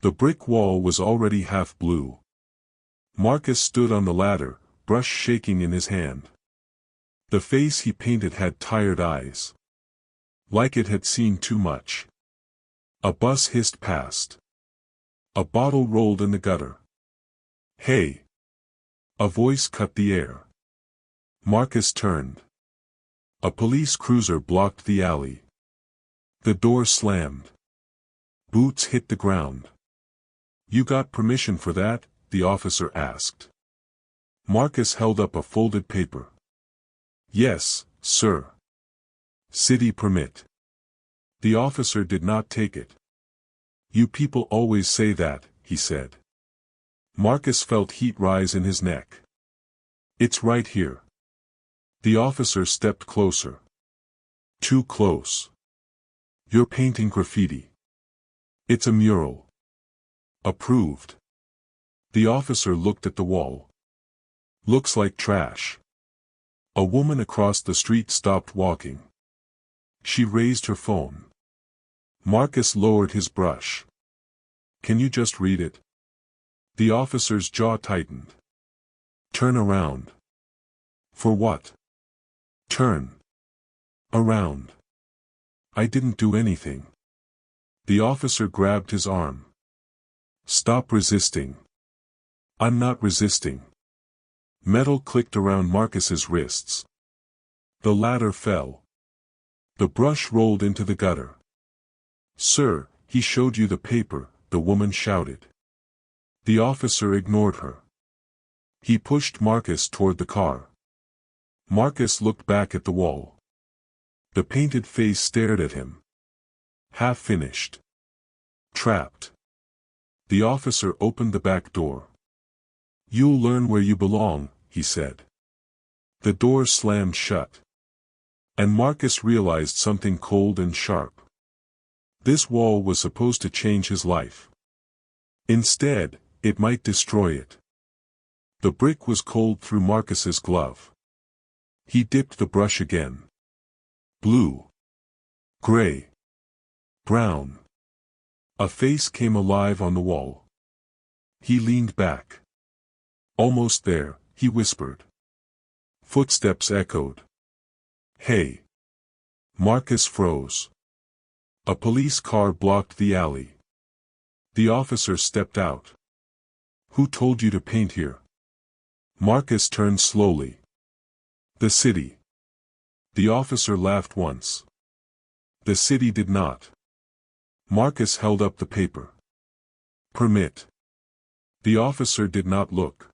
The brick wall was already half blue. Marcus stood on the ladder, brush shaking in his hand. The face he painted had tired eyes. Like it had seen too much. A bus hissed past. A bottle rolled in the gutter. "Hey!" A voice cut the air. Marcus turned. A police cruiser blocked the alley. The door slammed. Boots hit the ground. "You got permission for that?" the officer asked. Marcus held up a folded paper. "Yes, sir. City permit." The officer did not take it. "You people always say that," he said. Marcus felt heat rise in his neck. "It's right here." The officer stepped closer. "Too close. You're painting graffiti." "It's a mural." "Approved." The officer looked at the wall. "Looks like trash." A woman across the street stopped walking. She raised her phone. Marcus lowered his brush. "Can you just read it?" The officer's jaw tightened. "Turn around." "For what?" "Turn around." "I didn't do anything." The officer grabbed his arm. "Stop resisting." "I'm not resisting." Metal clicked around Marcus's wrists. The ladder fell. The brush rolled into the gutter. "Sir, he showed you the paper," the woman shouted. The officer ignored her. He pushed Marcus toward the car. Marcus looked back at the wall. The painted face stared at him. Half finished. Trapped. The officer opened the back door. "You'll learn where you belong," he said. The door slammed shut. And Marcus realized something cold and sharp. This wall was supposed to change his life. Instead, it might destroy it. The brick was cold through Marcus's glove. He dipped the brush again. Blue. Gray. Brown. A face came alive on the wall. He leaned back. "Almost there," he whispered. Footsteps echoed. "Hey!" Marcus froze. A police car blocked the alley. The officer stepped out. "Who told you to paint here?" Marcus turned slowly. "The city." The officer laughed once. "The city did not." Marcus held up the paper. "Permit." The officer did not look.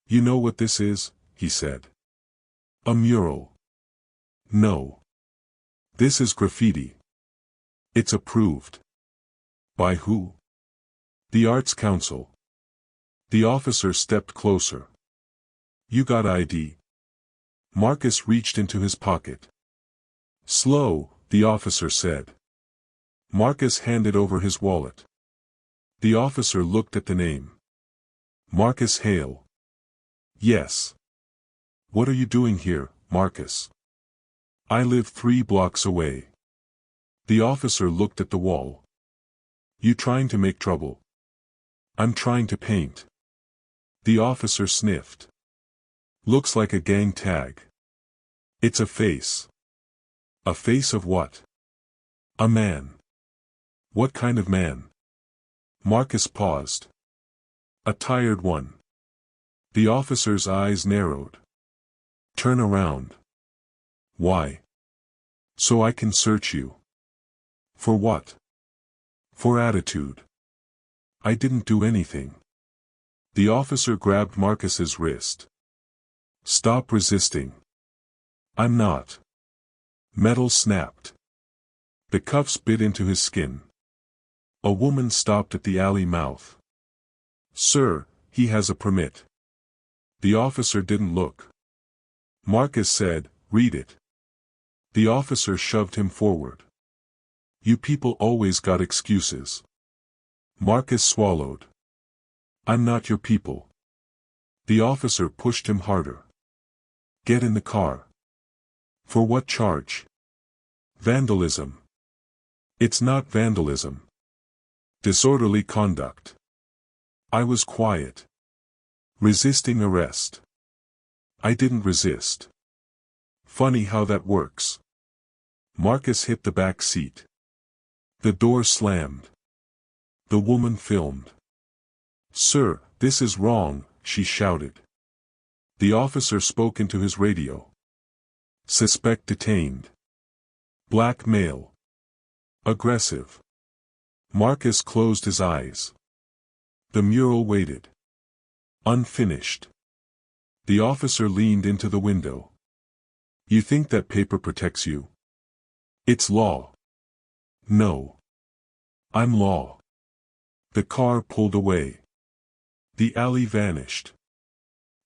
"You know what this is?" he said. "A mural." "No. This is graffiti." "It's approved." "By who?" "The Arts Council." The officer stepped closer. "You got ID?" Marcus reached into his pocket. "Slow," the officer said. Marcus handed over his wallet. The officer looked at the name. "Marcus Hale." "Yes." "What are you doing here, Marcus?" "I live 3 blocks away." The officer looked at the wall. "You trying to make trouble?" "I'm trying to paint." The officer sniffed. "Looks like a gang tag." "It's a face." "A face of what?" "A man." "What kind of man?" Marcus paused. "A tired one." The officer's eyes narrowed. "Turn around." "Why?" "So I can search you." "For what?" "For attitude." "I didn't do anything." The officer grabbed Marcus's wrist. "Stop resisting." "I'm not." Metal snapped. The cuffs bit into his skin. A woman stopped at the alley mouth. "Sir, he has a permit." The officer didn't look. Marcus said, "Read it." The officer shoved him forward. "You people always got excuses." Marcus swallowed. "I'm not your people." The officer pushed him harder. "Get in the car." "For what charge?" "Vandalism." "It's not vandalism." Disorderly conduct. I was quiet. Resisting arrest. I didn't resist. Funny how that works. Marcus hit the back seat. The door slammed. The woman filmed. "Sir, this is wrong," she shouted. The officer spoke into his radio. "Suspect detained. Black male. Aggressive." Marcus closed his eyes. The mural waited. Unfinished. The officer leaned into the window. "You think that paper protects you? It's law." "No. I'm law." The car pulled away. The alley vanished.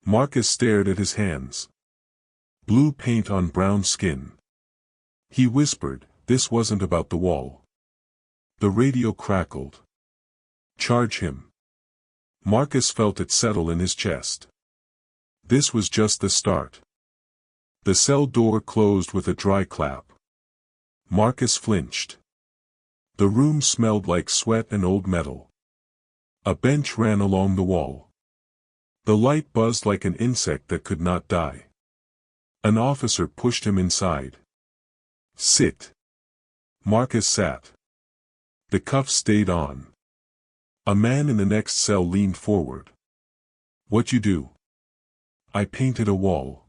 Marcus stared at his hands. Blue paint on brown skin. He whispered, "This wasn't about the wall." The radio crackled. "Charge him." Marcus felt it settle in his chest. This was just the start. The cell door closed with a dry clap. Marcus flinched. The room smelled like sweat and old metal. A bench ran along the wall. The light buzzed like an insect that could not die. An officer pushed him inside. "Sit." Marcus sat. The cuffs stayed on. A man in the next cell leaned forward. "What you do?" "I painted a wall."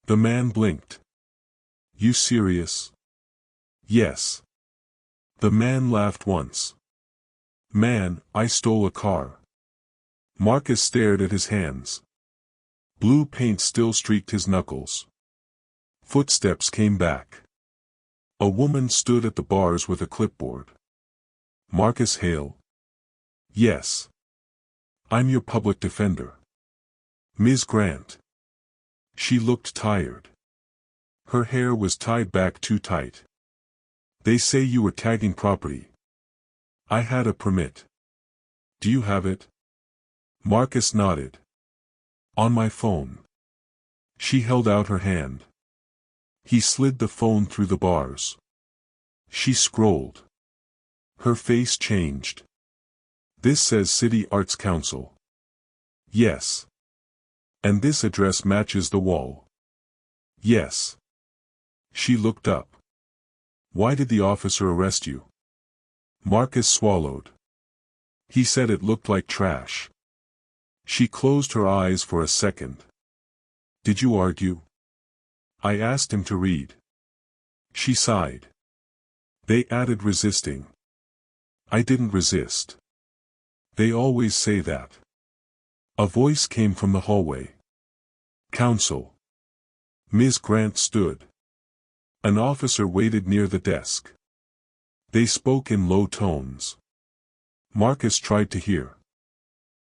The man blinked. "You serious?" "Yes." The man laughed once. "Man, I stole a car." Marcus stared at his hands. Blue paint still streaked his knuckles. Footsteps came back. A woman stood at the bars with a clipboard. "Marcus Hale?" "Yes." "I'm your public defender." "Ms. Grant." She looked tired. Her hair was tied back too tight. "They say you were tagging property." "I had a permit." "Do you have it?" Marcus nodded. "On my phone." She held out her hand. He slid the phone through the bars. She scrolled. Her face changed. "This says City Arts Council." "Yes." "And this address matches the wall." "Yes." She looked up. "Why did the officer arrest you?" Marcus swallowed. "He said it looked like trash." She closed her eyes for a second. "Did you argue?" "I asked him to read." She sighed. "They added resisting." "I didn't resist." "They always say that." A voice came from the hallway. "Counsel." Ms. Grant stood. An officer waited near the desk. They spoke in low tones. Marcus tried to hear.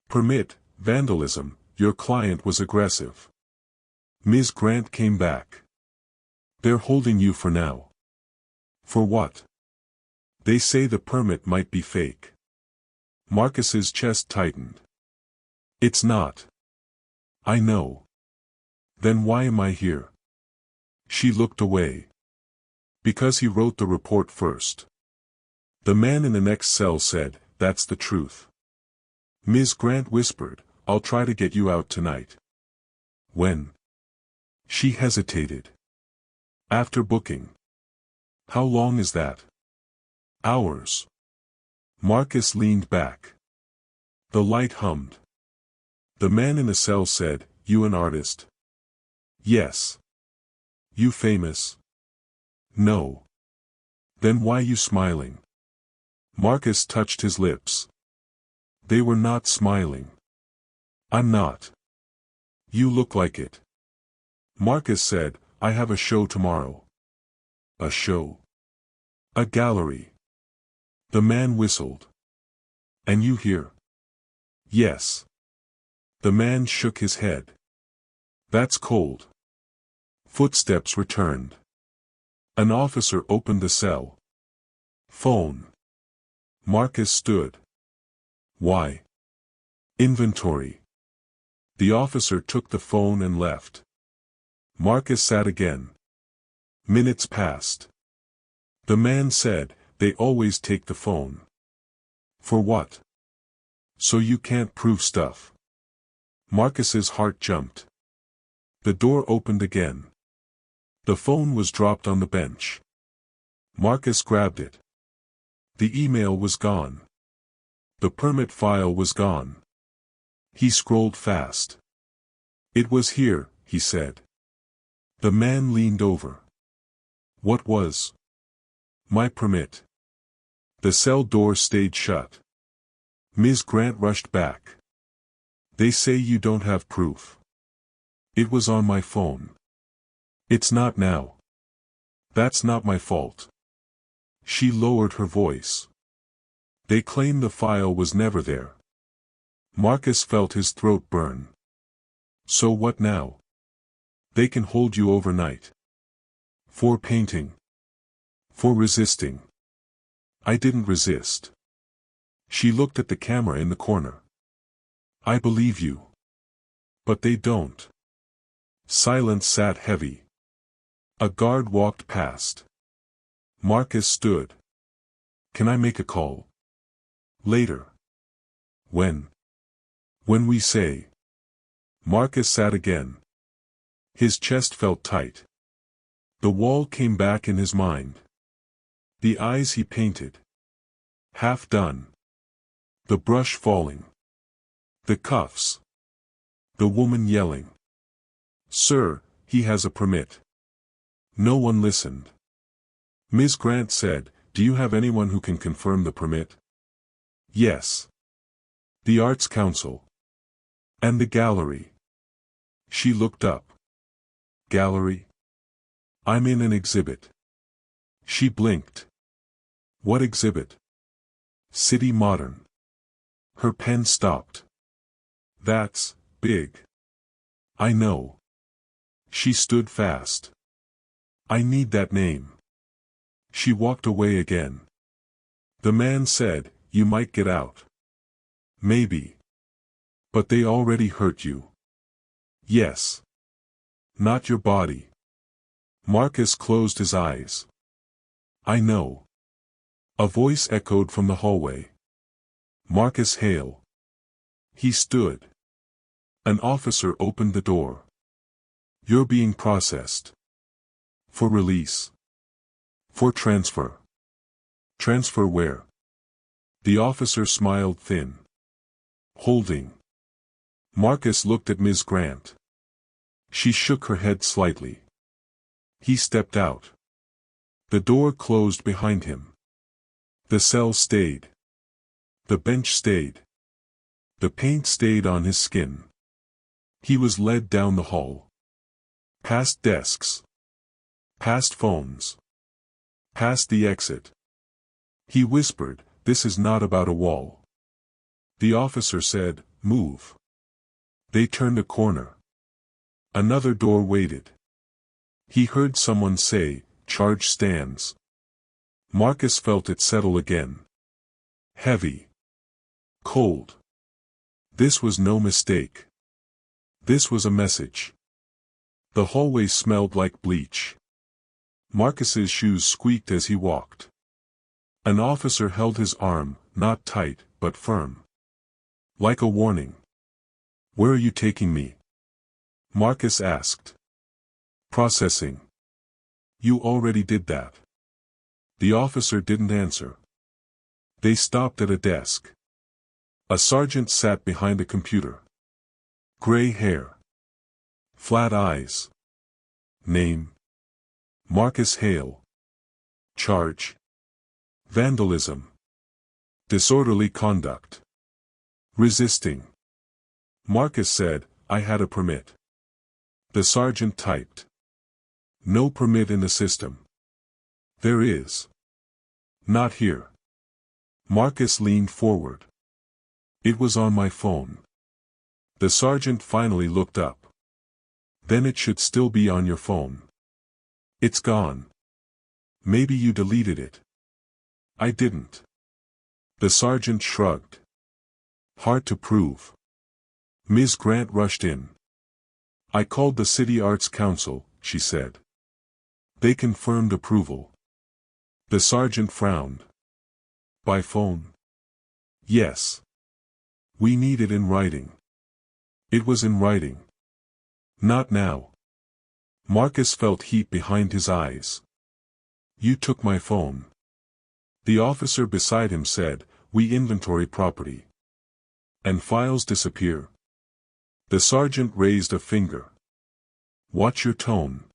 "Permit, vandalism, your client was aggressive." Ms. Grant came back. "They're holding you for now." "For what?" "They say the permit might be fake." Marcus's chest tightened. "It's not." "I know." "Then why am I here?" She looked away. "Because he wrote the report first." The man in the next cell said, "That's the truth." Ms. Grant whispered, "I'll try to get you out tonight." "When?" She hesitated. "After booking." "How long is that?" "Hours." Marcus leaned back. The light hummed. The man in the cell said, "You an artist?" "Yes." "You famous?" "No." "Then why you smiling?" Marcus touched his lips. They were not smiling. "I'm not." "You look like it." Marcus said, "I have a show tomorrow." "A show?" "A gallery." The man whistled. "And you here?" "Yes." The man shook his head. "That's cold." Footsteps returned. An officer opened the cell. "Phone." Marcus stood. "Why?" "Inventory." The officer took the phone and left. Marcus sat again. Minutes passed. The man said, "They always take the phone." For what? So you can't prove stuff. Marcus's heart jumped. The door opened again. The phone was dropped on the bench. Marcus grabbed it. The email was gone. The permit file was gone. He scrolled fast. It was here, he said. The man leaned over. What was? My permit. The cell door stayed shut. Ms. Grant rushed back. They say you don't have proof. It was on my phone. It's not now. That's not my fault. She lowered her voice. They claim the file was never there. Marcus felt his throat burn. So what now? They can hold you overnight. For painting. For resisting. I didn't resist. She looked at the camera in the corner. I believe you. But they don't. Silence sat heavy. A guard walked past. Marcus stood. Can I make a call? Later. When? When we say. Marcus sat again. His chest felt tight. The wall came back in his mind. The eyes he painted. Half done. The brush falling. The cuffs. The woman yelling. Sir, he has a permit. No one listened. Ms. Grant said, do you have anyone who can confirm the permit? Yes. The Arts Council. And the gallery. She looked up. Gallery? I'm in an exhibit. She blinked. What exhibit? City Modern. Her pen stopped. That's big. I know. She stood fast. I need that name. She walked away again. The man said, you might get out. Maybe. But they already hurt you. Yes. Not your body. Marcus closed his eyes. I know. A voice echoed from the hallway. Marcus Hale. He stood. An officer opened the door. You're being processed. For release. For transfer. Transfer where? The officer smiled thin. Holding. Marcus looked at Ms. Grant. She shook her head slightly. He stepped out. The door closed behind him. The cell stayed. The bench stayed. The paint stayed on his skin. He was led down the hall. Past desks. Past phones. Past the exit. He whispered, this is not about a wall. The officer said, move. They turned a corner. Another door waited. He heard someone say, charge stands. Marcus felt it settle again. Heavy. Cold. This was no mistake. This was a message. The hallway smelled like bleach. Marcus's shoes squeaked as he walked. An officer held his arm, not tight, but firm. Like a warning. Where are you taking me? Marcus asked. Processing. You already did that. The officer didn't answer. They stopped at a desk. A sergeant sat behind a computer. Gray hair. Flat eyes. Name. Marcus Hale. Charge. Vandalism. Disorderly conduct. Resisting. Marcus said, I had a permit. The sergeant typed. No permit in the system. There is. Not here. Marcus leaned forward. It was on my phone. The sergeant finally looked up. Then it should still be on your phone. It's gone. Maybe you deleted it. I didn't. The sergeant shrugged. Hard to prove. Ms. Grant rushed in. I called the City Arts Council, she said. They confirmed approval. The sergeant frowned. By phone? Yes. We need it in writing. It was in writing. Not now. Marcus felt heat behind his eyes. You took my phone. The officer beside him said, we inventory property. And files disappear. The sergeant raised a finger. Watch your tone.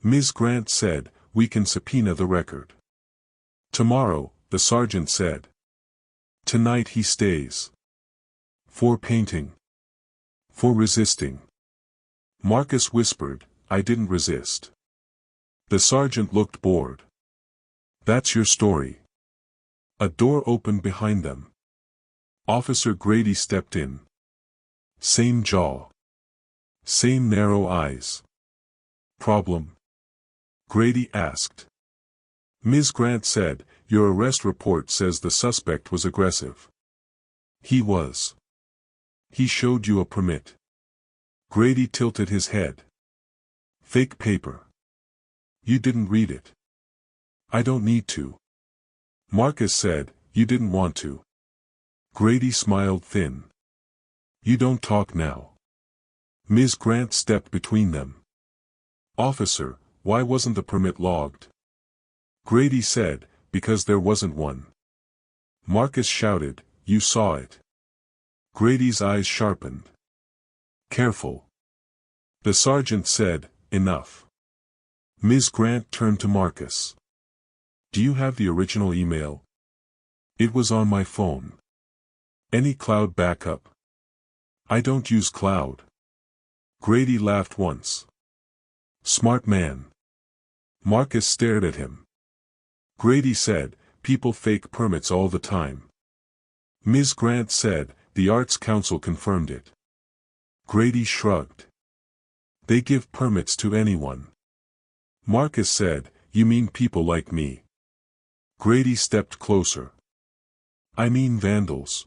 Ms. Grant said, we can subpoena the record. Tomorrow, the sergeant said. Tonight he stays. For painting. For resisting. Marcus whispered, I didn't resist. The sergeant looked bored. That's your story. A door opened behind them. Officer Grady stepped in. Same jaw. Same narrow eyes. Problem? Grady asked. Ms. Grant said, your arrest report says the suspect was aggressive. He was. He showed you a permit. Grady tilted his head. Fake paper. You didn't read it. I don't need to. Marcus said, you didn't want to. Grady smiled thin. You don't talk now. Ms. Grant stepped between them. Officer, why wasn't the permit logged? Grady said, because there wasn't one. Marcus shouted, you saw it. Grady's eyes sharpened. Careful. The sergeant said, enough. Ms. Grant turned to Marcus. Do you have the original email? It was on my phone. Any cloud backup? I don't use cloud. Grady laughed once. Smart man. Marcus stared at him. Grady said, people fake permits all the time. Ms. Grant said, the Arts Council confirmed it. Grady shrugged. They give permits to anyone. Marcus said, you mean people like me. Grady stepped closer. I mean vandals.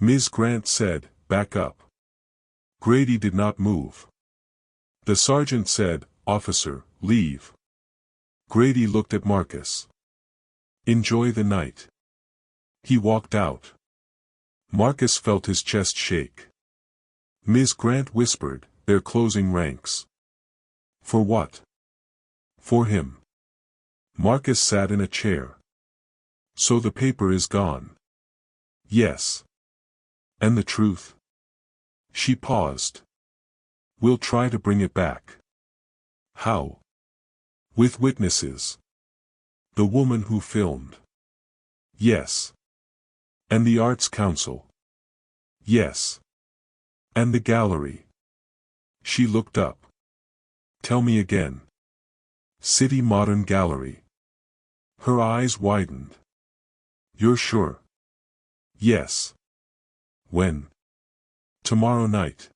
Ms. Grant said, back up. Grady did not move. The sergeant said, officer, leave. Grady looked at Marcus. Enjoy the night. He walked out. Marcus felt his chest shake. Ms. Grant whispered, they're closing ranks. For what? For him. Marcus sat in a chair. So the paper is gone. Yes. And the truth? She paused. We'll try to bring it back. How? With witnesses. The woman who filmed. Yes. And the Arts Council. Yes. And the gallery. She looked up. Tell me again. City Modern Gallery. Her eyes widened. You're sure? Yes. When? Tomorrow night.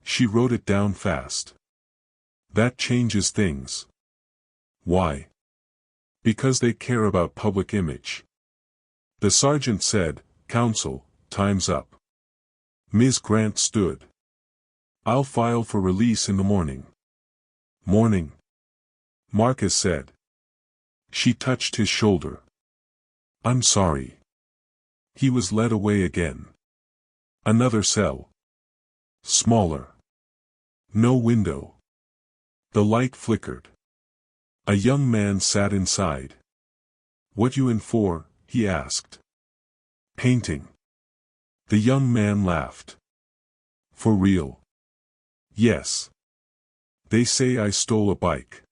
She wrote it down fast. That changes things. Why? Because they care about public image. The sergeant said, Counsel, time's up. Ms. Grant stood. I'll file for release in the morning. Morning. Marcus said. She touched his shoulder. I'm sorry. He was led away again. Another cell. Smaller. No window. The light flickered. A young man sat inside. What you in for? He asked. Painting. The young man laughed. For real? Yes. They say I stole a bike.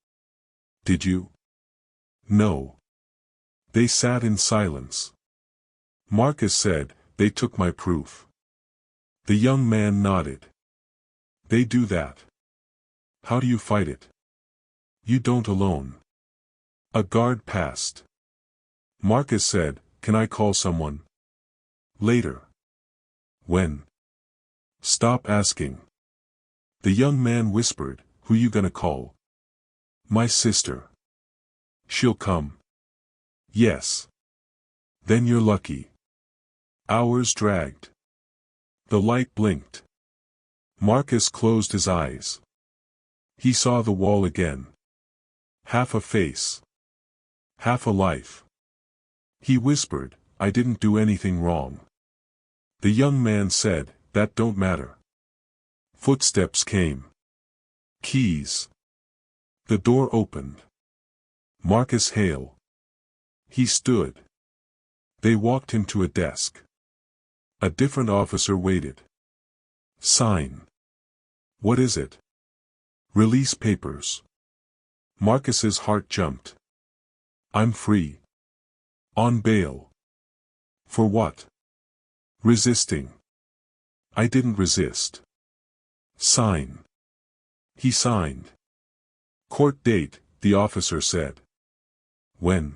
Did you? No. They sat in silence. Marcus said, they took my proof. The young man nodded. They do that. How do you fight it? You don't alone. A guard passed. Marcus said, can I call someone? Later. When? Stop asking. The young man whispered, who you gonna call? My sister. She'll come. Yes. Then you're lucky. Hours dragged. The light blinked. Marcus closed his eyes. He saw the wall again. Half a face. Half a life. He whispered, I didn't do anything wrong. The young man said, that don't matter. Footsteps came. Keys. The door opened. Marcus Hale. He stood. They walked him to a desk. A different officer waited. Sign. What is it? Release papers. Marcus's heart jumped. I'm free. On bail. For what? Resisting. I didn't resist. Sign. He signed. Court date, the officer said. When?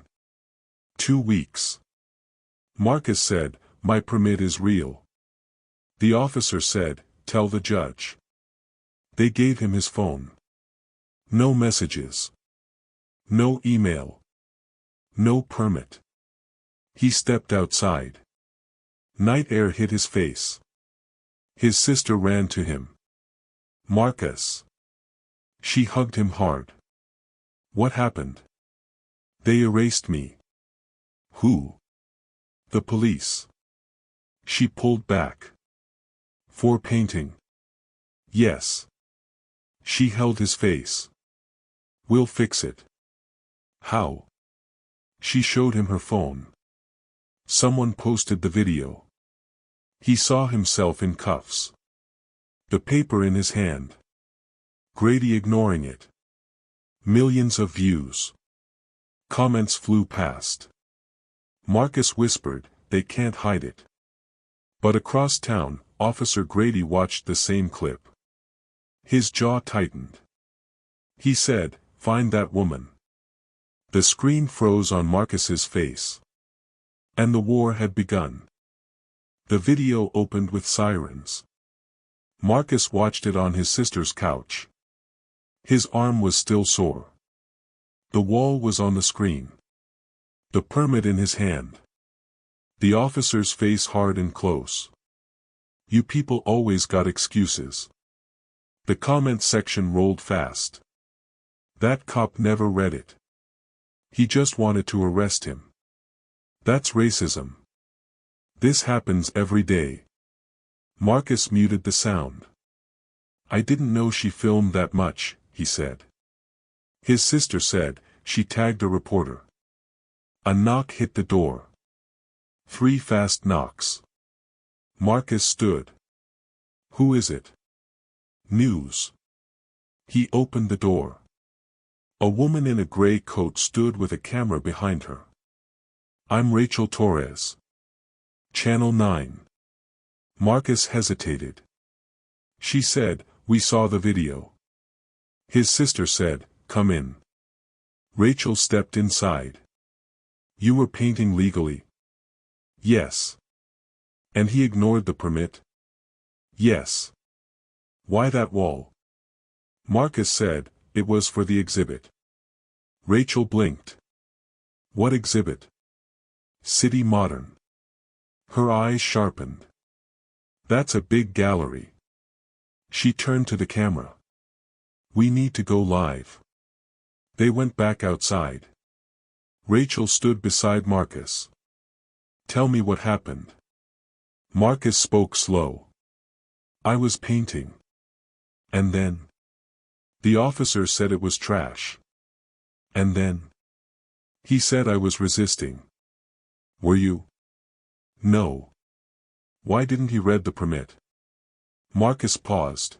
2 weeks. Marcus said, my permit is real. The officer said, tell the judge. They gave him his phone. No messages. No email. No permit. He stepped outside. Night air hit his face. His sister ran to him. Marcus. She hugged him hard. What happened? They erased me. Who? The police. She pulled back. For painting. Yes. She held his face. We'll fix it. How? She showed him her phone. Someone posted the video. He saw himself in cuffs. The paper in his hand. Grady ignoring it. Millions of views. Comments flew past. Marcus whispered, they can't hide it. But across town, Officer Grady watched the same clip. His jaw tightened. He said, find that woman. The screen froze on Marcus's face. And the war had begun. The video opened with sirens. Marcus watched it on his sister's couch. His arm was still sore. The wall was on the screen. The permit in his hand. The officer's face hard and close. You people always got excuses. The comment section rolled fast. That cop never read it. He just wanted to arrest him. That's racism. This happens every day. Marcus muted the sound. I didn't know she filmed that much, he said. His sister said, she tagged a reporter. A knock hit the door. 3 fast knocks. Marcus stood. Who is it? News. He opened the door. A woman in a gray coat stood with a camera behind her. I'm Rachel Torres. Channel 9. Marcus hesitated. She said, we saw the video. His sister said, come in. Rachel stepped inside. You were painting legally? Yes. And he ignored the permit? Yes. Why that wall? Marcus said, it was for the exhibit. Rachel blinked. What exhibit? City Modern. Her eyes sharpened. That's a big gallery. She turned to the camera. We need to go live. They went back outside. Rachel stood beside Marcus. Tell me what happened. Marcus spoke slow. I was painting. And then? The officer said it was trash. And then? He said I was resisting. Were you? No. Why didn't he read the permit? Marcus paused.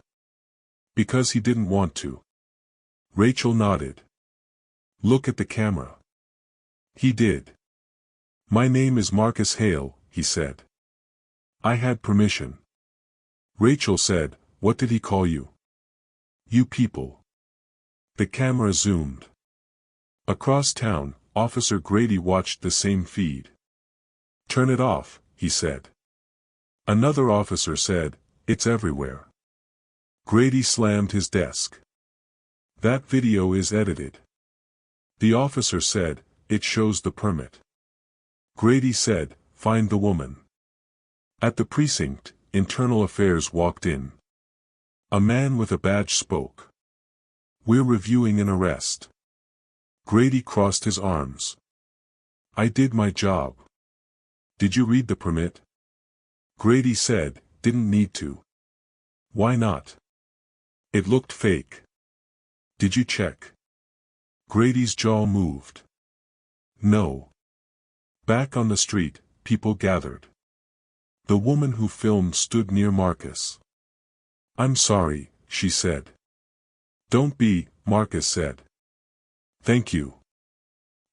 Because he didn't want to. Rachel nodded. Look at the camera. He did. My name is Marcus Hale, he said. I had permission. Rachel said, what did he call you? You people. The camera zoomed. Across town, Officer Grady watched the same feed. Turn it off, he said. Another officer said, it's everywhere. Grady slammed his desk. That video is edited. The officer said, it shows the permit. Grady said, find the woman. At the precinct, Internal Affairs walked in. A man with a badge spoke. We're reviewing an arrest. Grady crossed his arms. I did my job. Did you read the permit? Grady said, didn't need to. Why not? It looked fake. Did you check? Grady's jaw moved. No. Back on the street, people gathered. The woman who filmed stood near Marcus. I'm sorry, she said. Don't be, Marcus said. Thank you.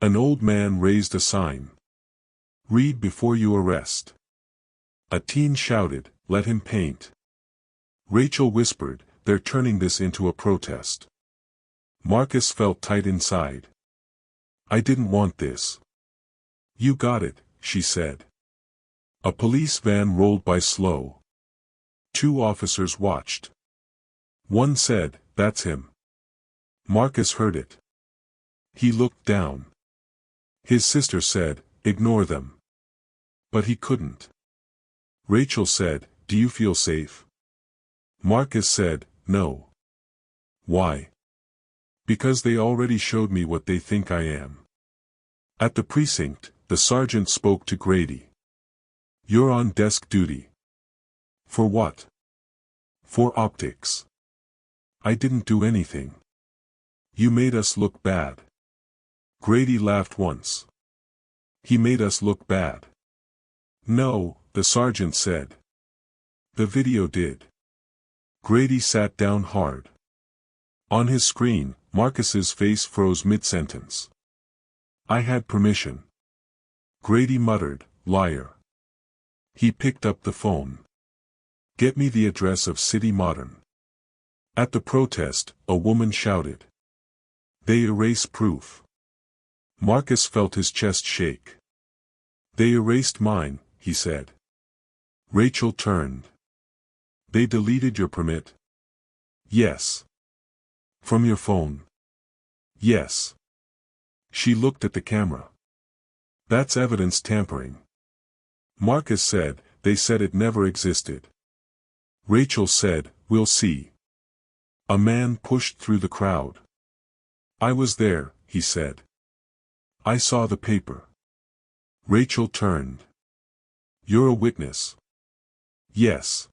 An old man raised a sign. Read before you arrest. A teen shouted, let him paint. Rachel whispered, they're turning this into a protest. Marcus felt tight inside. I didn't want this. You got it, she said. A police van rolled by slow. 2 officers watched. One said, that's him. Marcus heard it. He looked down. His sister said, ignore them. But he couldn't. Rachel said, do you feel safe? Marcus said, no. Why? Because they already showed me what they think I am. At the precinct, the sergeant spoke to Grady. You're on desk duty. For what? For optics. I didn't do anything. You made us look bad. Grady laughed once. He made us look bad. No, the sergeant said. The video did. Grady sat down hard. On his screen, Marcus's face froze mid-sentence. I had permission. Grady muttered, liar. He picked up the phone. Get me the address of City Modern. At the protest, a woman shouted. They erase proof. Marcus felt his chest shake. They erased mine, he said. Rachel turned. They deleted your permit? Yes. From your phone? Yes. She looked at the camera. That's evidence tampering. Marcus said, they said it never existed. Rachel said, we'll see. A man pushed through the crowd. I was there, he said. I saw the paper. Rachel turned. You're a witness. Yes.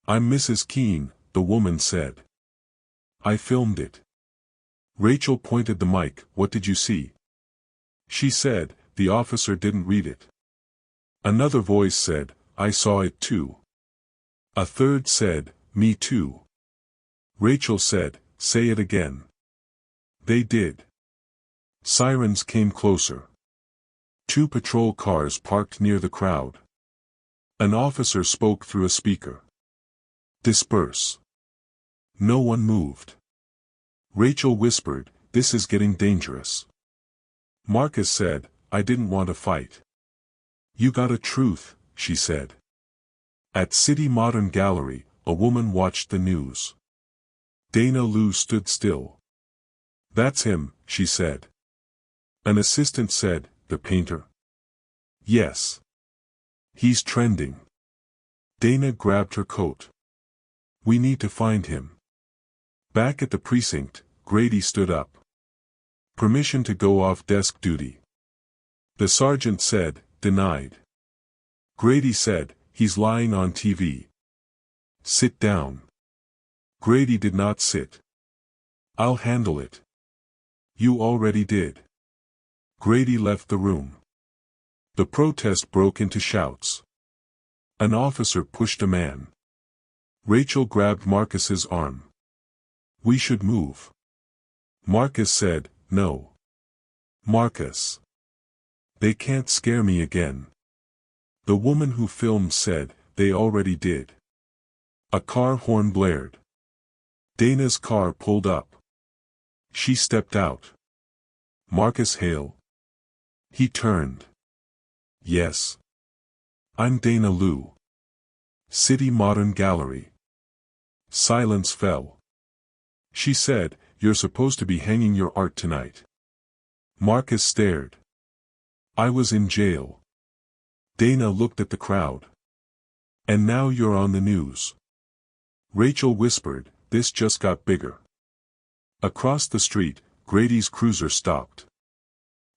I'm Mrs. Keene, the woman said. I filmed it. Rachel pointed the mic, what did you see? She said, the officer didn't read it. Another voice said, I saw it too. A third said, me too. Rachel said, say it again. They did. Sirens came closer. 2 patrol cars parked near the crowd. An officer spoke through a speaker. Disperse. No one moved. Rachel whispered, this is getting dangerous. Marcus said, I didn't want to fight. You got a truth, she said. At City Modern Gallery, a woman watched the news. Dana Lou stood still. That's him, she said. An assistant said, the painter? Yes. He's trending. Dana grabbed her coat. We need to find him. Back at the precinct, Grady stood up. Permission to go off desk duty. The sergeant said, denied. Grady said, he's lying on TV. Sit down. Grady did not sit. I'll handle it. You already did. Grady left the room. The protest broke into shouts. An officer pushed a man. Rachel grabbed Marcus's arm. We should move. Marcus said, no. Marcus. They can't scare me again. The woman who filmed said, they already did. A car horn blared. Dana's car pulled up. She stepped out. Marcus Hale. He turned. Yes. I'm Dana Lou. City Modern Gallery. Silence fell. She said, you're supposed to be hanging your art tonight. Marcus stared. I was in jail. Dana looked at the crowd. And now you're on the news. Rachel whispered, this just got bigger. Across the street, Grady's cruiser stopped.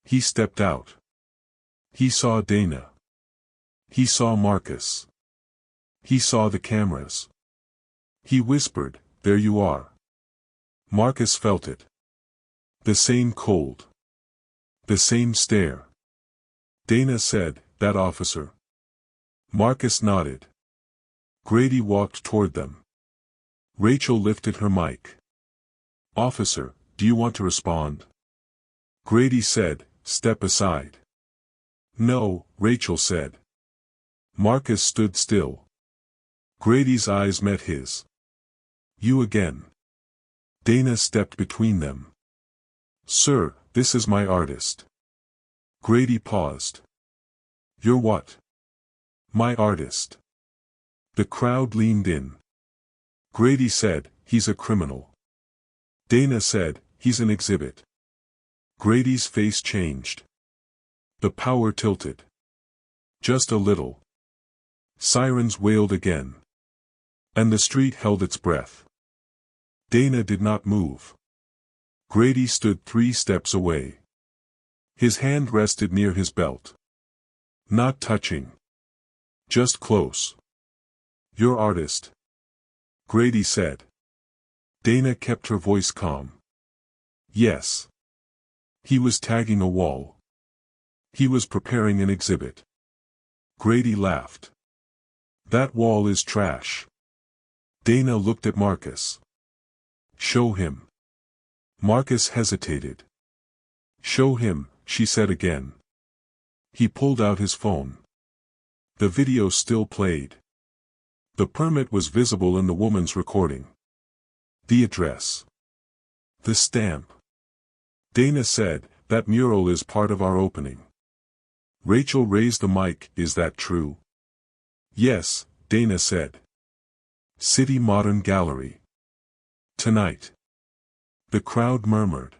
He stepped out. He saw Dana. He saw Marcus. He saw the cameras. He whispered, "There you are." Marcus felt it. The same cold. The same stare. Dana said, "That officer." Marcus nodded. Grady walked toward them. Rachel lifted her mic. "Officer, do you want to respond?" Grady said, "Step aside." "No," Rachel said. Marcus stood still. Grady's eyes met his. "You again." Dana stepped between them. "Sir, this is my artist." Grady paused. "You're what?" "My artist." The crowd leaned in. Grady said, "He's a criminal." Dana said, "He's an exhibit." Grady's face changed. The power tilted. Just a little. Sirens wailed again. And the street held its breath. Dana did not move. Grady stood 3 steps away. His hand rested near his belt. Not touching. Just close. "Your artist," Grady said. Dana kept her voice calm. "Yes." He was tagging a wall. He was preparing an exhibit. Grady laughed. "That wall is trash." Dana looked at Marcus. "Show him." Marcus hesitated. "Show him," she said again. He pulled out his phone. The video still played. The permit was visible in the woman's recording. The address. The stamp. Dana said, "That mural is part of our opening." Rachel raised the mic. "Is that true?" "Yes," Dana said. "City Modern Gallery. Tonight." The crowd murmured.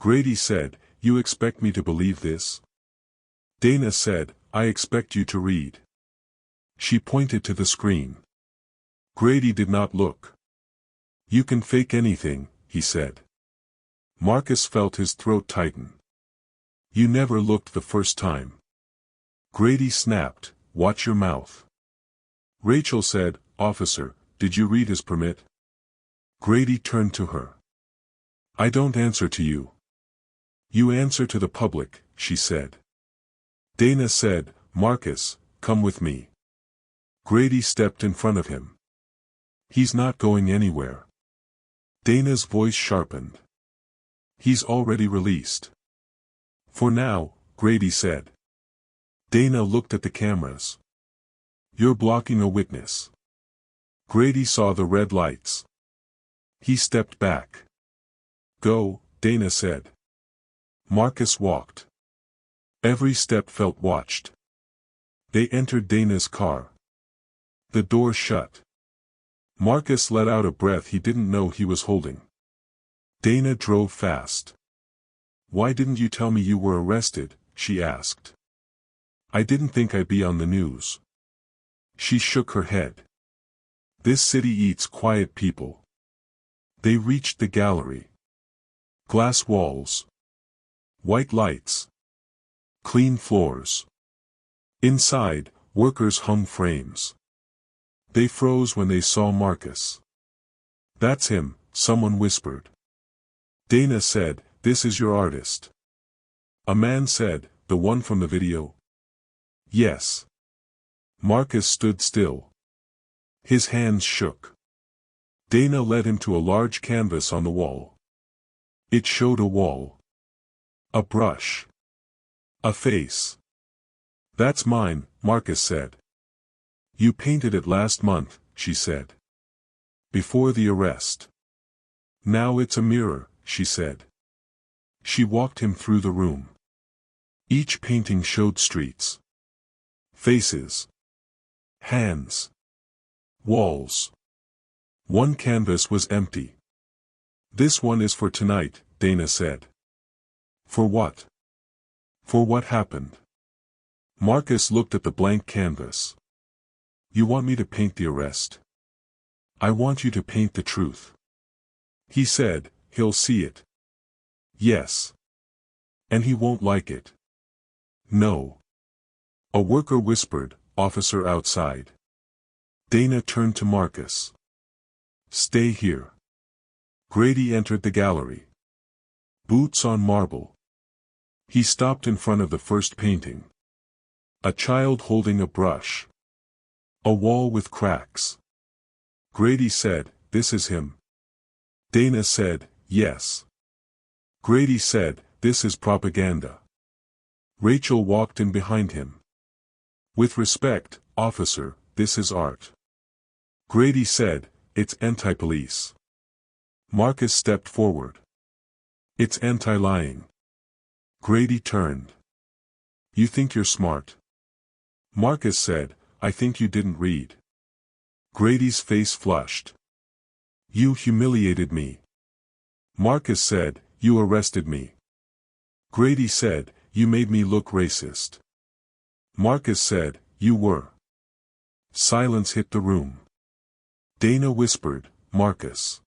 Grady said, "You expect me to believe this?" Dana said, "I expect you to read." She pointed to the screen. Grady did not look. "You can fake anything," he said. Marcus felt his throat tighten. "You never looked the first time." Grady snapped, "Watch your mouth." Rachel said, "Officer, did you read his permit?" Grady turned to her. "I don't answer to you. You answer to the public," she said. Dana said, "Marcus, come with me." Grady stepped in front of him. "He's not going anywhere." Dana's voice sharpened. "He's already released." "For now," Grady said. Dana looked at the cameras. "You're blocking a witness." Grady saw the red lights. He stepped back. "Go," Dana said. Marcus walked. Every step felt watched. They entered Dana's car. The door shut. Marcus let out a breath he didn't know he was holding. Dana drove fast. "Why didn't you tell me you were arrested?" she asked. "I didn't think I'd be on the news." She shook her head. "This city eats quiet people." They reached the gallery. Glass walls. White lights. Clean floors. Inside, workers hung frames. They froze when they saw Marcus. "That's him," someone whispered. Dana said, "This is your artist." A man said, "The one from the video?" "Yes." Marcus stood still. His hands shook. Dana led him to a large canvas on the wall. It showed a wall. A brush. A face. "That's mine," Marcus said. "You painted it last month," she said. "Before the arrest." "Now it's a mirror," she said. She walked him through the room. Each painting showed streets. Faces. Hands. Walls. One canvas was empty. "This one is for tonight," Dana said. "For what?" "For what happened." Marcus looked at the blank canvas. "You want me to paint the arrest?" "I want you to paint the truth." He said, "He'll see it." "Yes." "And he won't like it." "No." A worker whispered, "Officer outside." Dana turned to Marcus. "Stay here." Grady entered the gallery. Boots on marble. He stopped in front of the first painting. A child holding a brush. A wall with cracks. Grady said, "This is him." Dana said, "Yes." Grady said, "This is propaganda." Rachel walked in behind him. "With respect, officer, this is art." Grady said, "It's anti-police." Marcus stepped forward. "It's anti-lying." Grady turned. "You think you're smart?" Marcus said, "I think you didn't read." Grady's face flushed. "You humiliated me." Marcus said, "You arrested me." Grady said, "You made me look racist." Marcus said, "You were." Silence hit the room. Dana whispered, "Marcus."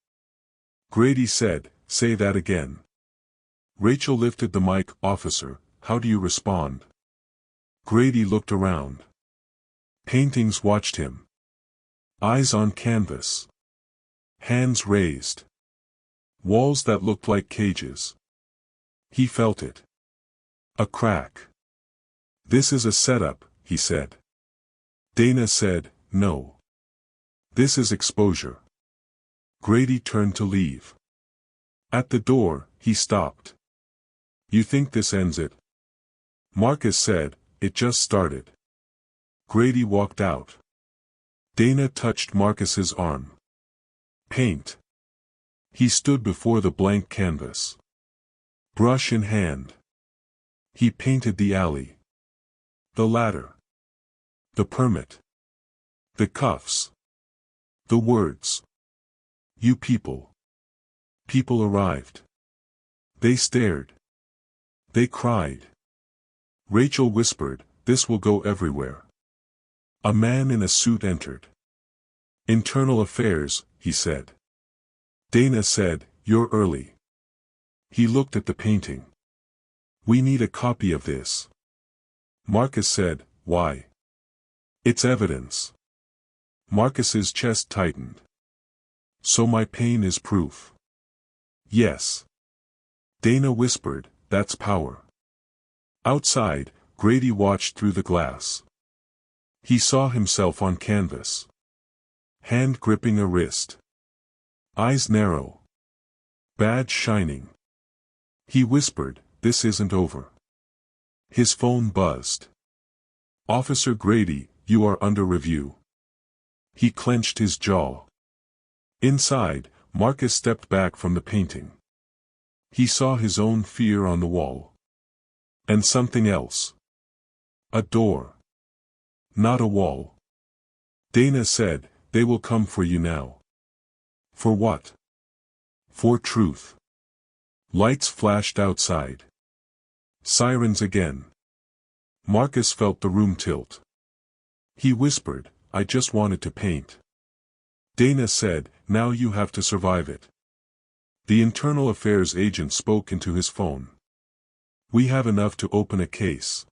Grady said, "Say that again." Rachel lifted the mic, "Officer, how do you respond?" Grady looked around. Paintings watched him. Eyes on canvas. Hands raised. Walls that looked like cages. He felt it. A crack. "This is a setup," he said. Dana said, "No. This is exposure." Grady turned to leave. At the door, he stopped. "You think this ends it?" Marcus said, "It just started." Grady walked out. Dana touched Marcus's arm. "Paint." He stood before the blank canvas. Brush in hand. He painted the alley. The ladder. The permit. The cuffs. The words. "You people." People arrived. They stared. They cried. Rachel whispered, "This will go everywhere." A man in a suit entered. "Internal affairs," he said. Dana said, "You're early." He looked at the painting. "We need a copy of this." Marcus said, "Why?" "It's evidence." Marcus's chest tightened. "So my pain is proof?" "Yes." Dana whispered, "That's power." Outside, Grady watched through the glass. He saw himself on canvas. Hand gripping a wrist. Eyes narrow. Badge shining. He whispered, "This isn't over." His phone buzzed. "Officer Grady, you are under review." He clenched his jaw. Inside, Marcus stepped back from the painting. He saw his own fear on the wall. And something else. A door. Not a wall. Dana said, "They will come for you now." For what? For truth. Lights flashed outside. Sirens again. Marcus felt the room tilt. He whispered, "I just wanted to paint." Dana said, "Now you have to survive it." The internal affairs agent spoke into his phone. "We have enough to open a case."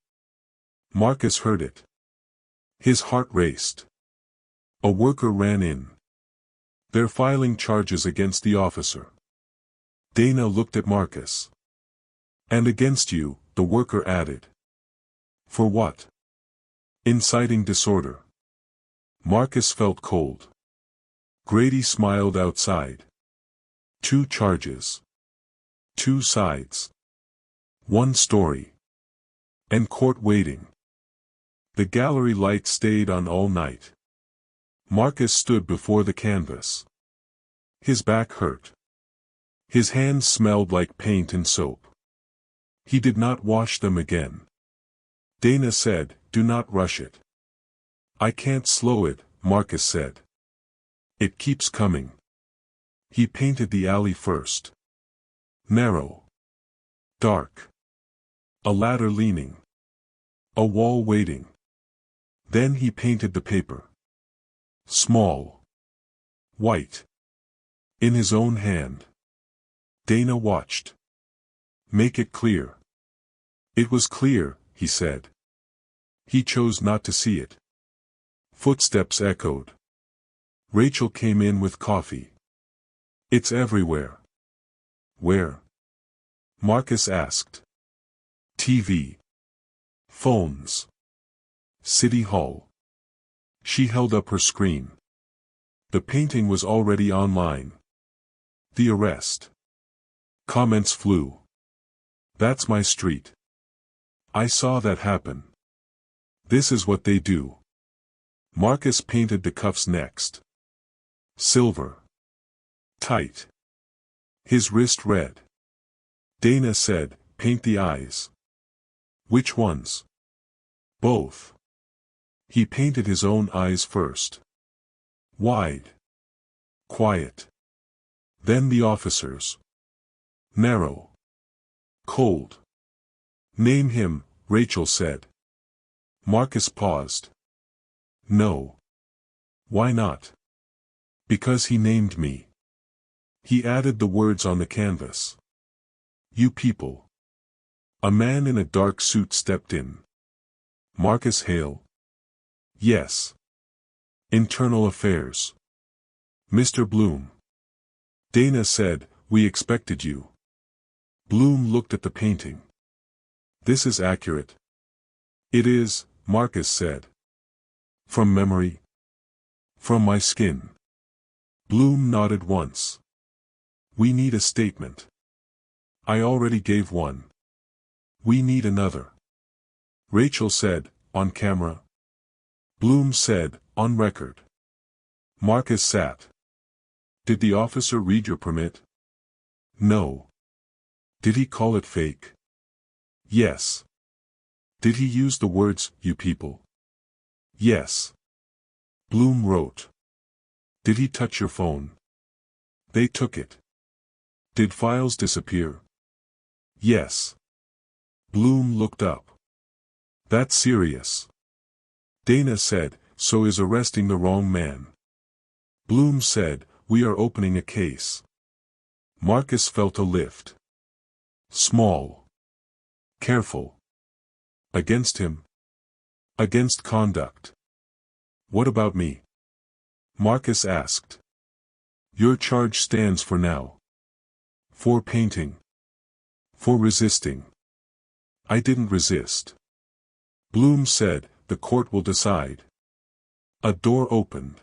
Marcus heard it. His heart raced. A worker ran in. "They're filing charges against the officer." Dana looked at Marcus. "And against you," the worker added. "For what?" "Inciting disorder." Marcus felt cold. Grady smiled outside. 2 charges. 2 sides. 1 story. And court waiting. The gallery light stayed on all night. Marcus stood before the canvas. His back hurt. His hands smelled like paint and soap. He did not wash them again. Dana said, "Do not rush it." "I can't slow it," Marcus said. "It keeps coming." He painted the alley first. Narrow. Dark. A ladder leaning. A wall waiting. Then he painted the paper. Small. White. In his own hand. Dana watched. "Make it clear." "It was clear," he said. He chose not to see it. Footsteps echoed. Rachel came in with coffee. It's everywhere. Where? Marcus asked. TV. Phones. City Hall. She held up her screen. The painting was already online. The arrest. Comments flew. That's my street. I saw that happen. This is what they do. Marcus painted the cuffs next. Silver. Tight. His wrist red. Dana said, paint the eyes. Which ones? Both. He painted his own eyes first. Wide. Quiet. Then the officers. Narrow. Cold. Name him, Rachel said. Marcus paused. No. Why not? Because he named me. He added the words on the canvas. You people. A man in a dark suit stepped in. Marcus Hale? Yes. Internal Affairs. Mr. Bloom. Dana said, we expected you. Bloom looked at the painting. This is accurate. It is, Marcus said. From memory? From my skin. Bloom nodded once. We need a statement. I already gave one. We need another. Rachel said, on camera. Bloom said, on record. Marcus sat. Did the officer read your permit? No. Did he call it fake? Yes. Did he use the words, you people? Yes. Bloom wrote. Did he touch your phone? They took it. Did files disappear? Yes. Bloom looked up. That's serious. Dana said, so is arresting the wrong man. Bloom said, we are opening a case. Marcus felt a lift. Small. Careful. Against him? Against conduct. What about me? Marcus asked. Your charge stands for now. For painting. For resisting. I didn't resist. Bloom said, the court will decide. A door opened.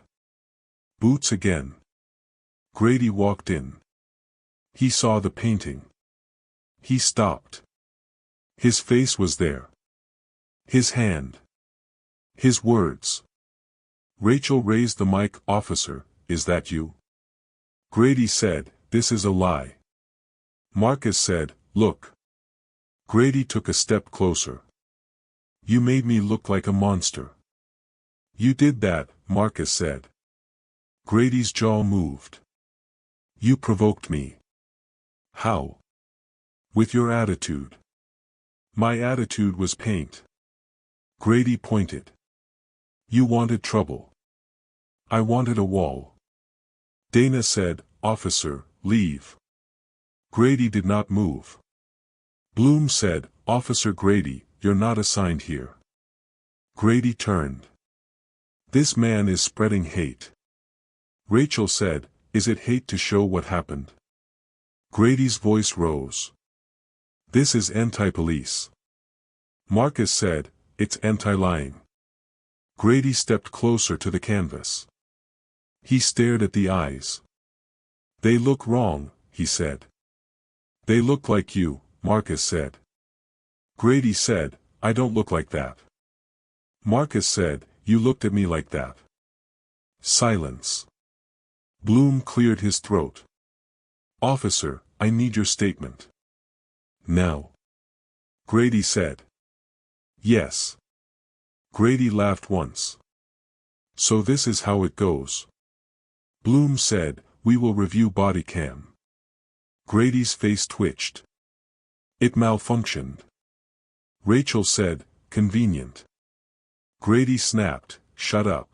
Boots again. Grady walked in. He saw the painting. He stopped. His face was there. His hand. His words. Rachel raised the mic. Officer, is that you? Grady said, this is a lie. Marcus said, look. Grady took a step closer. You made me look like a monster. You did that, Marcus said. Grady's jaw moved. You provoked me. How? With your attitude. My attitude was paint. Grady pointed. You wanted trouble. I wanted a wall. Dana said, officer, leave. Grady did not move. Bloom said, Officer Grady, you're not assigned here. Grady turned. This man is spreading hate. Rachel said, is it hate to show what happened? Grady's voice rose. This is anti-police. Marcus said, it's anti-lying. Grady stepped closer to the canvas. He stared at the eyes. They look wrong, he said. They look like you, Marcus said. Grady said, I don't look like that. Marcus said, you looked at me like that. Silence. Bloom cleared his throat. Officer, I need your statement. Now. Grady said. Yes. Grady laughed once. So this is how it goes. Bloom said, we will review body cam. Grady's face twitched. It malfunctioned. Rachel said, convenient. Grady snapped, shut up.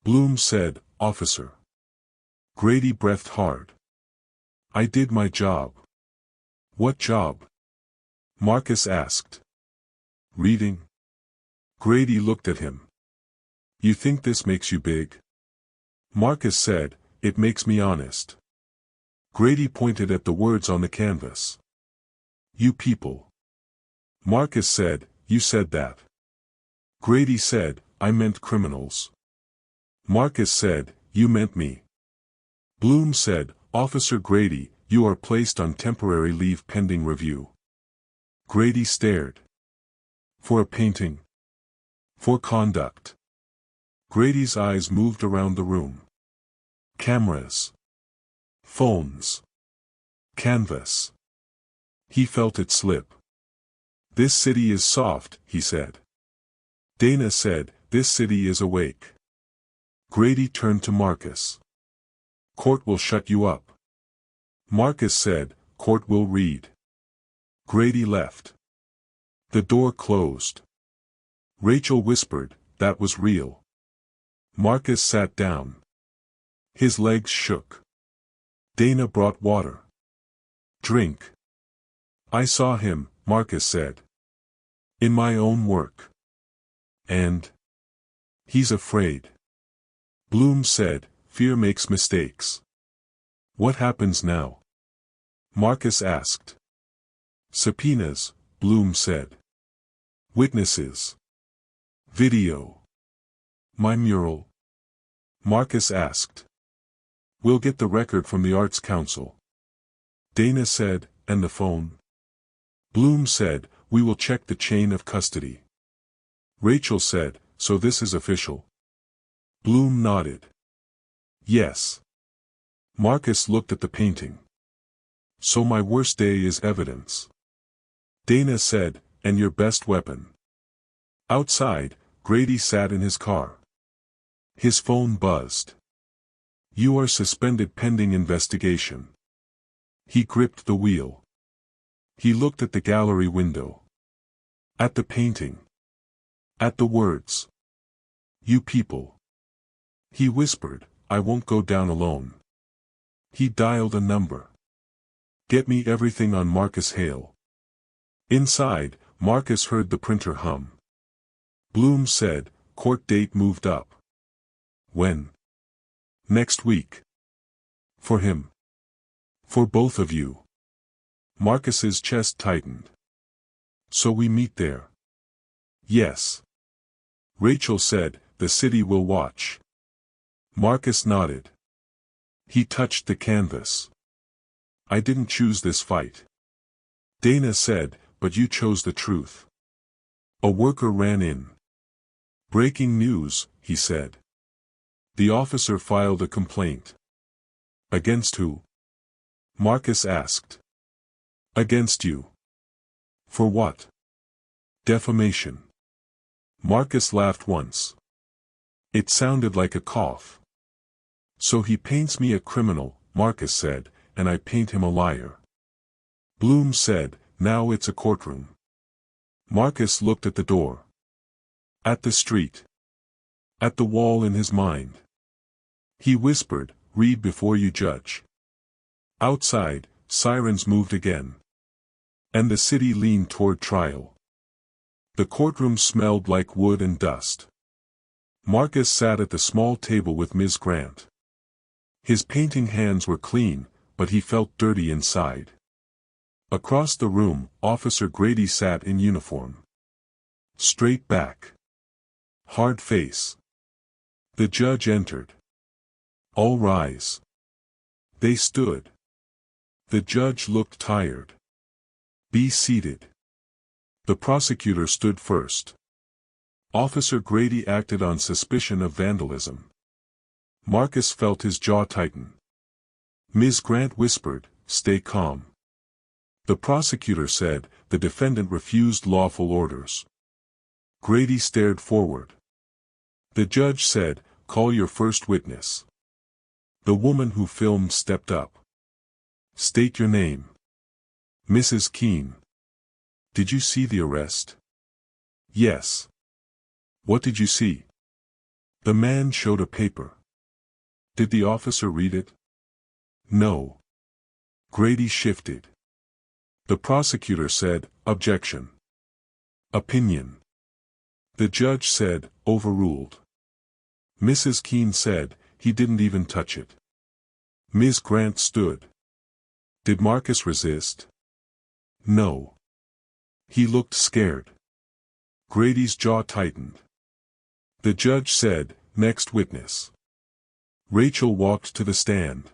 Bloom said, officer. Grady breathed hard. I did my job. What job? Marcus asked. Reading. Grady looked at him. You think this makes you big? Marcus said, it makes me honest. Grady pointed at the words on the canvas. You people. Marcus said, you said that. Grady said, I meant criminals. Marcus said, you meant me. Bloom said, Officer Grady, you are placed on temporary leave pending review. Grady stared. For a painting? For conduct. Grady's eyes moved around the room. Cameras. Phones. Canvas. He felt it slip. This city is soft, he said. Dana said, this city is awake. Grady turned to Marcus. Court will shut you up. Marcus said, court will read. Grady left. The door closed. Rachel whispered, that was real. Marcus sat down. His legs shook. Dana brought water. Drink. I saw him, Marcus said. In my own work. And? He's afraid. Bloom said, fear makes mistakes. What happens now? Marcus asked. Subpoenas, Bloom said. Witnesses. Video. My mural? Marcus asked. We'll get the record from the Arts Council. Dana said, and the phone? Bloom said, we will check the chain of custody. Rachel said, so this is official? Bloom nodded. Yes. Marcus looked at the painting. So my worst day is evidence. Dana said, and your best weapon. Outside, Grady sat in his car. His phone buzzed. You are suspended pending investigation. He gripped the wheel. He looked at the gallery window. At the painting. At the words. You people. He whispered, I won't go down alone. He dialed a number. Get me everything on Marcus Hale. Inside, Marcus heard the printer hum. Bloom said, court date moved up. When? Next week. For him. For both of you. Marcus's chest tightened. So we meet there. Yes. Rachel said, the city will watch. Marcus nodded. He touched the canvas. I didn't choose this fight. Dana said, but you chose the truth. A worker ran in. Breaking news, he said. The officer filed a complaint. Against who? Marcus asked. Against you. For what? Defamation. Marcus laughed once. It sounded like a cough. So he paints me a criminal, Marcus said, and I paint him a liar. Bloom said, now it's a courtroom. Marcus looked at the door. At the street. At the wall in his mind. He whispered, read before you judge. Outside, sirens moved again. And the city leaned toward trial. The courtroom smelled like wood and dust. Marcus sat at the small table with Ms. Grant. His painting hands were clean, but he felt dirty inside. Across the room, Officer Grady sat in uniform. Straight back. Hard face. The judge entered. All rise. They stood. The judge looked tired. Be seated. The prosecutor stood first. Officer Grady acted on suspicion of vandalism. Marcus felt his jaw tighten. Ms. Grant whispered, stay calm. The prosecutor said, the defendant refused lawful orders. Grady stared forward. The judge said, call your first witness. The woman who filmed stepped up. State your name. Mrs. Keene. Did you see the arrest? Yes. What did you see? The man showed a paper. Did the officer read it? No. Grady shifted. The prosecutor said, objection. Opinion. The judge said, overruled. Mrs. Keene said, he didn't even touch it. Ms. Grant stood. Did Marcus resist? No. He looked scared. Grady's jaw tightened. The judge said, next witness. Rachel walked to the stand.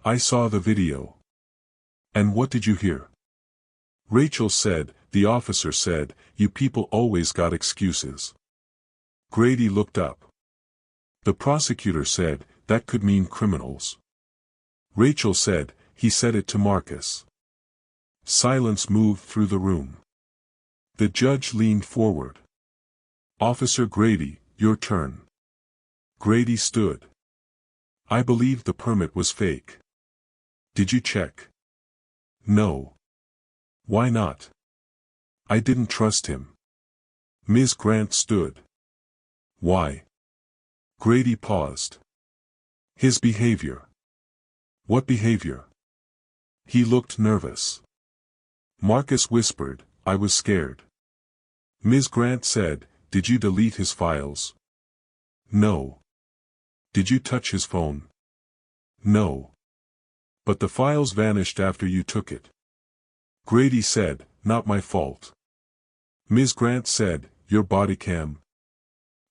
I saw the video. And what did you hear? Rachel said, the officer said, you people always got excuses. Grady looked up. The prosecutor said, that could mean criminals. Rachel said, he said it to Marcus. Silence moved through the room. The judge leaned forward. Officer Grady, your turn. Grady stood. I believe the permit was fake. Did you check? No. Why not? I didn't trust him. Ms. Grant stood. Why? Grady paused. His behavior. What behavior? He looked nervous. Marcus whispered, I was scared. Ms. Grant said, did you delete his files? No. Did you touch his phone? No. But the files vanished after you took it. Grady said, not my fault. Ms. Grant said, your body cam.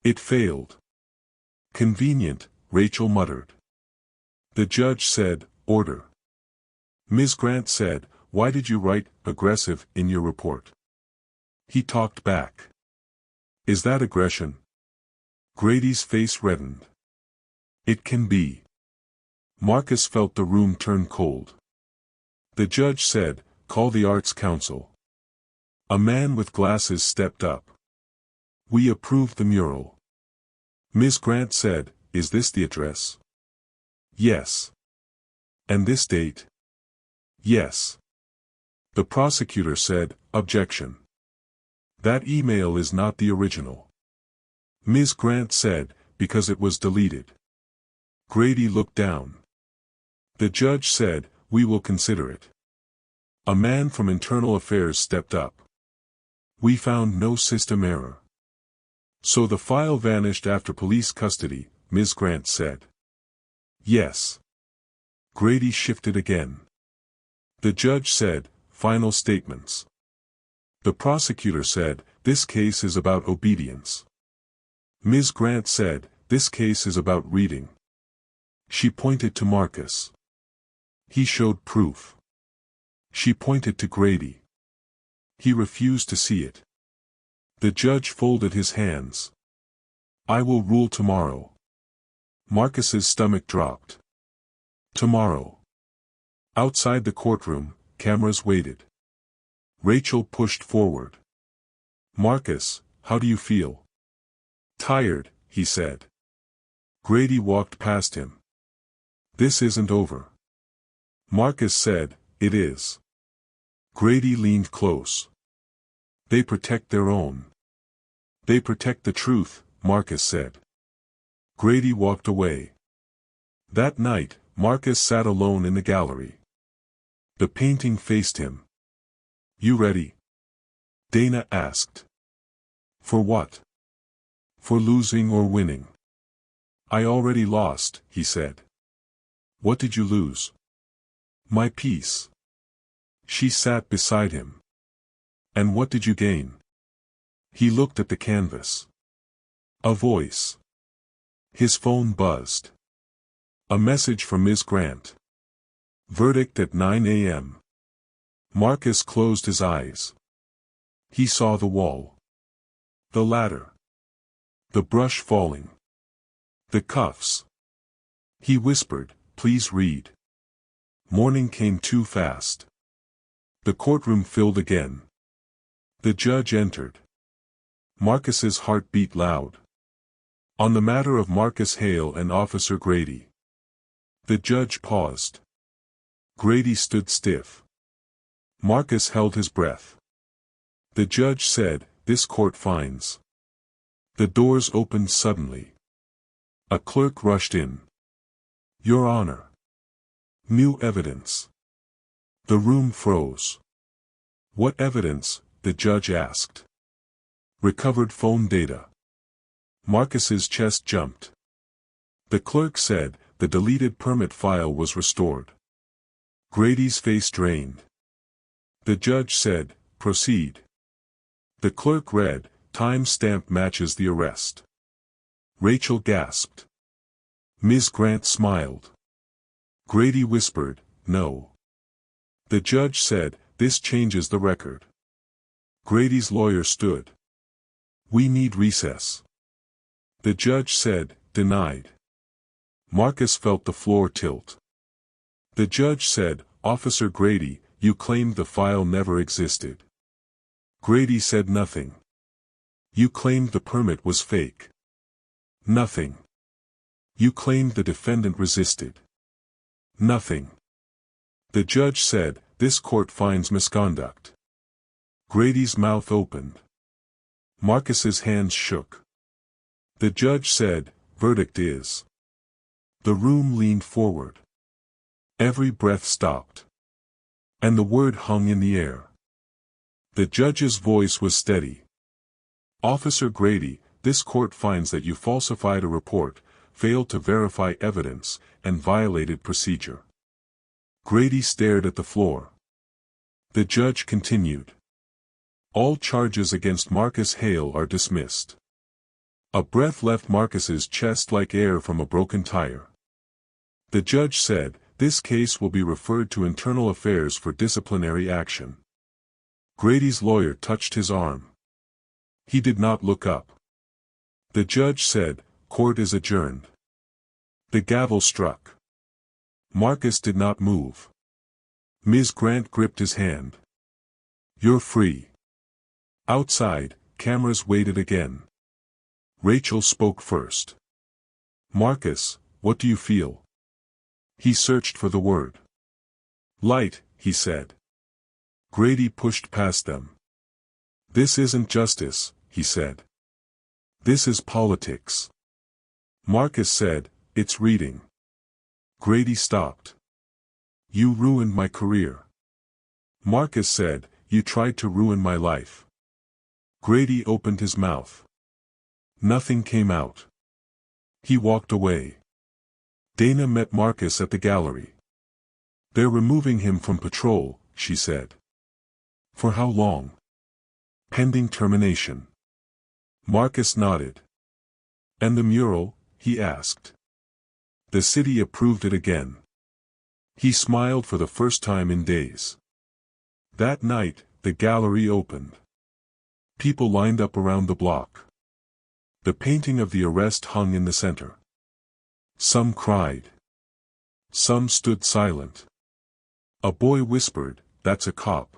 It failed. Convenient, Rachel muttered. The judge said, order. Ms. Grant said, why did you write aggressive in your report? He talked back. Is that aggression? Grady's face reddened. It can be. Marcus felt the room turn cold. The judge said, call the Arts Council. A man with glasses stepped up. We approve the mural. Ms. Grant said, is this the address? Yes. And this date? Yes. The prosecutor said, objection. That email is not the original. Ms. Grant said, because it was deleted. Grady looked down. The judge said, we will consider it. A man from Internal Affairs stepped up. We found no system error. So the file vanished after police custody, Ms. Grant said. Yes. Grady shifted again. The judge said, final statements. The prosecutor said, this case is about obedience. Ms. Grant said, this case is about reading. She pointed to Marcus. He showed proof. She pointed to Grady. He refused to see it. The judge folded his hands. I will rule tomorrow. Marcus's stomach dropped. Tomorrow. Outside the courtroom, cameras waited. Rachel pushed forward. Marcus, how do you feel? Tired, he said. Grady walked past him. This isn't over. Marcus said, it is. Grady leaned close. They protect their own. They protect the truth, Marcus said. Grady walked away. That night, Marcus sat alone in the gallery. The painting faced him. You ready? Dana asked. For what? For losing or winning? I already lost, he said. What did you lose? My peace. She sat beside him. And what did you gain? He looked at the canvas. A voice. His phone buzzed. A message from Ms. Grant. Verdict at 9 a.m. Marcus closed his eyes. He saw the wall. The ladder. The brush falling. The cuffs. He whispered, please read. Morning came too fast. The courtroom filled again. The judge entered. Marcus's heart beat loud. On the matter of Marcus Hale and Officer Grady. The judge paused. Grady stood stiff. Marcus held his breath. The judge said, this court finds. The doors opened suddenly. A clerk rushed in. Your Honor. New evidence. The room froze. What evidence? The judge asked. Recovered phone data. Marcus's chest jumped. The clerk said the deleted permit file was restored. Grady's face drained. The judge said, proceed. The clerk read, time stamp matches the arrest. Rachel gasped. Ms. Grant smiled. Grady whispered, no. The judge said, this changes the record. Grady's lawyer stood. We need recess. The judge said, denied. Marcus felt the floor tilt. The judge said, Officer Grady, you claimed the file never existed. Grady said nothing. You claimed the permit was fake. Nothing. You claimed the defendant resisted. Nothing. The judge said, this court finds misconduct. Grady's mouth opened. Marcus's hands shook. The judge said, verdict is. The room leaned forward. Every breath stopped. And the word hung in the air. The judge's voice was steady. Officer Grady, this court finds that you falsified a report, failed to verify evidence, and violated procedure. Grady stared at the floor. The judge continued. All charges against Marcus Hale are dismissed. A breath left Marcus's chest like air from a broken tire. The judge said, this case will be referred to Internal Affairs for disciplinary action. Grady's lawyer touched his arm. He did not look up. The judge said, court is adjourned. The gavel struck. Marcus did not move. Ms. Grant gripped his hand. You're free. Outside, cameras waited again. Rachel spoke first. Marcus, what do you feel? He searched for the word. Light, he said. Grady pushed past them. This isn't justice, he said. This is politics. Marcus said, it's reading. Grady stopped. You ruined my career. Marcus said, you tried to ruin my life. Grady opened his mouth. Nothing came out. He walked away. Dana met Marcus at the gallery. They're removing him from patrol, she said. For how long? Pending termination. Marcus nodded. And the mural, he asked. The city approved it again. He smiled for the first time in days. That night, the gallery opened. People lined up around the block. The painting of the arrest hung in the center. Some cried. Some stood silent. A boy whispered, that's a cop.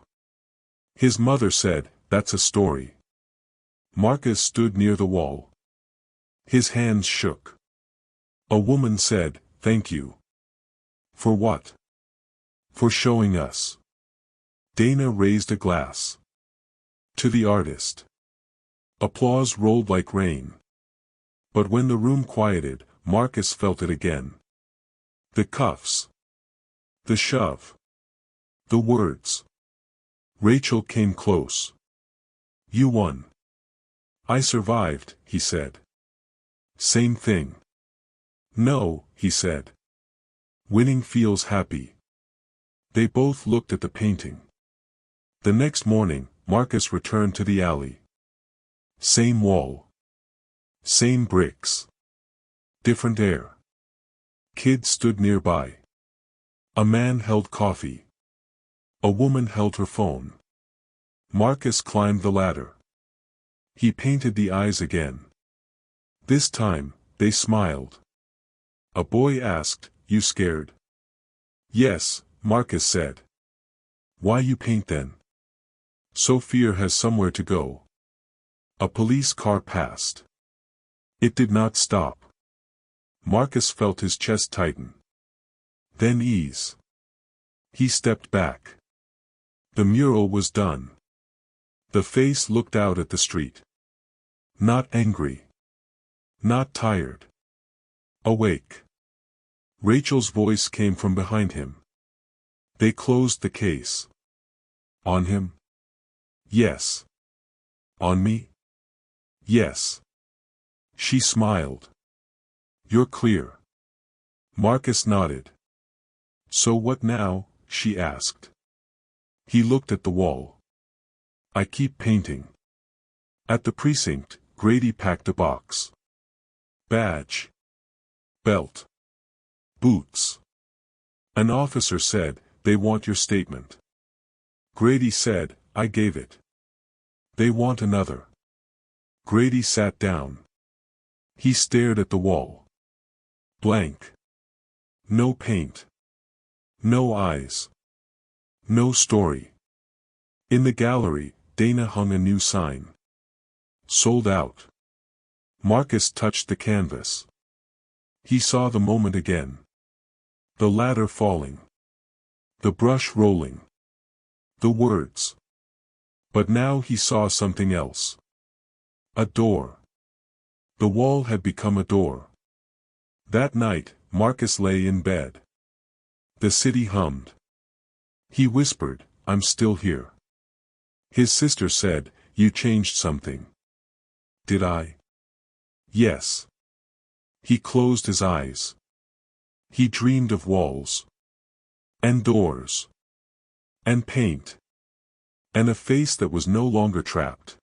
His mother said, that's a story. Marcus stood near the wall. His hands shook. A woman said, thank you. For what? For showing us. Dana raised a glass. To the artist. Applause rolled like rain. But when the room quieted, Marcus felt it again. The cuffs. The shove. The words. Rachel came close. You won. I survived, he said. Same thing. No, he said. Winning feels happy. They both looked at the painting. The next morning, Marcus returned to the alley. Same wall. Same bricks. Different air. Kids stood nearby. A man held coffee. A woman held her phone. Marcus climbed the ladder. He painted the eyes again. This time, they smiled. A boy asked, you scared? Yes, Marcus said. Why you paint then? So fear has somewhere to go. A police car passed. It did not stop. Marcus felt his chest tighten. Then ease. He stepped back. The mural was done. The face looked out at the street. Not angry. Not tired. Awake. Rachel's voice came from behind him. They closed the case. On him? Yes. On me? Yes. She smiled. You're clear. Marcus nodded. So what now? She asked. He looked at the wall. I keep painting. At the precinct, Grady packed a box. Badge. Belt. Boots. An officer said, they want your statement. Grady said, I gave it. They want another. Grady sat down. He stared at the wall. Blank. No paint. No eyes. No story. In the gallery, Dana hung a new sign. Sold out. Marcus touched the canvas. He saw the moment again. The ladder falling. The brush rolling. The words. But now he saw something else. A door. The wall had become a door. That night, Marcus lay in bed. The city hummed. He whispered, I'm still here. His sister said, you changed something. Did I? Yes. He closed his eyes. He dreamed of walls. And doors. And paint. And a face that was no longer trapped.